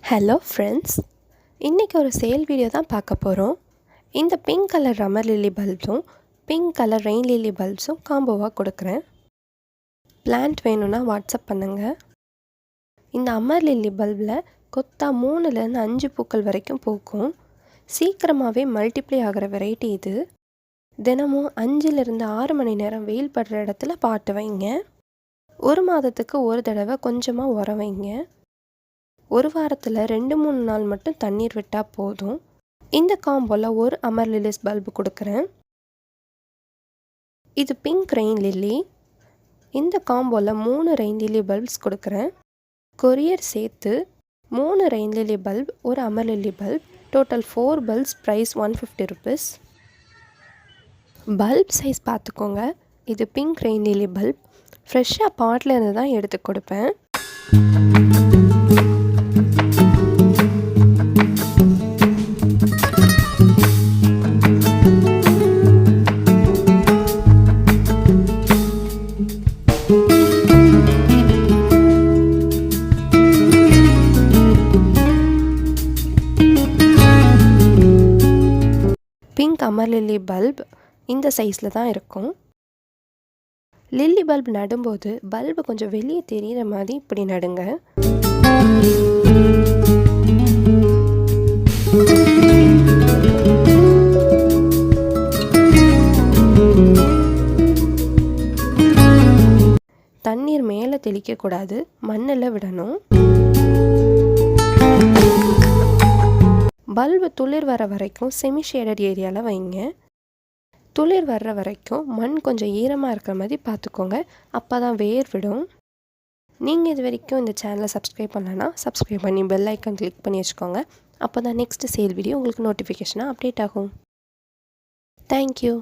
Hello friends, இன்றைக்கி ஒரு sale video தான் பார்க்க போகிறோம். இந்த பிங்க் கலர் ரமர் லில்லி பல்ப்ஸும் பிங்க் கலர் ரெயின் லில்லி பல்ப்ஸும் காம்போவாக கொடுக்குறேன். பிளான்ட் வேணும்னா வாட்ஸ்அப் பண்ணுங்கள். இந்த அமர் லில்லி பல்பில் கொத்தா 3லேருந்து 5 பூக்கள் வரைக்கும் பூக்கும். சீக்கிரமாகவே மல்டிப்ளை ஆகிற வெரைட்டி இது. தினமும் 5லேருந்து 6 மணி நேரம் வெயில் படுற இடத்துல பாட்டு வைங்க. 1 மாதத்துக்கு ஒரு தடவை கொஞ்சமாக உரம் வைங்க. ஒரு வாரத்தில் 2-3 நாள் மட்டும் தண்ணீர் விட்டால் போதும். இந்த காம்போவில் ஒரு அமர் லில்லிஸ் பல்பு கொடுக்குறேன். இது பிங்க் ரெயின் லில்லி. இந்த காம்போவில் 3 ரெயின் லில்லி பல்ப்ஸ் கொடுக்குறேன். கொரியர் சேர்த்து 3 ரெயின் லில்லி பல்ப், ஒரு அமர் lily bulb, total 4 bulbs, price 150 rupees. Bulb size பார்த்துக்கோங்க. இது பிங்க் ரெயின் லில்லி பல்ப். ஃப்ரெஷ்ஷாக பாட்டில் இருந்து தான் எடுத்து கொடுப்பேன். பிங்க் அமர் லில்லி பல்ப் இந்த சைஸில் தான் இருக்கும். லில்லி பல்ப் நடும்போது பல்பு கொஞ்சம் வெளியே தெரிகிற மாதிரி இப்படி நடுங்க. தண்ணீர் மேலே தெளிக்கக்கூடாது, மண்ணில் விடணும். பல்பு துளிர் வர வரைக்கும் செமி ஷேடட் ஏரியாவில் வைங்க. துளிர் வர்ற வரைக்கும் மண் கொஞ்சம் ஈரமாக இருக்கிற மாதிரி பார்த்துக்கோங்க. அப்போ தான் வேர் விடும். நீங்கள் இது வரைக்கும் இந்த சேனலை சப்ஸ்கிரைப் பண்ணலன்னா சப்ஸ்கிரைப் பண்ணி பெல் ஐக்கான் கிளிக் பண்ணி வச்சுக்கோங்க. அப்போ தான் நெக்ஸ்ட்டு சேல் வீடியோ உங்களுக்கு நோட்டிஃபிகேஷனாக அப்டேட் ஆகும். தேங்க்யூ.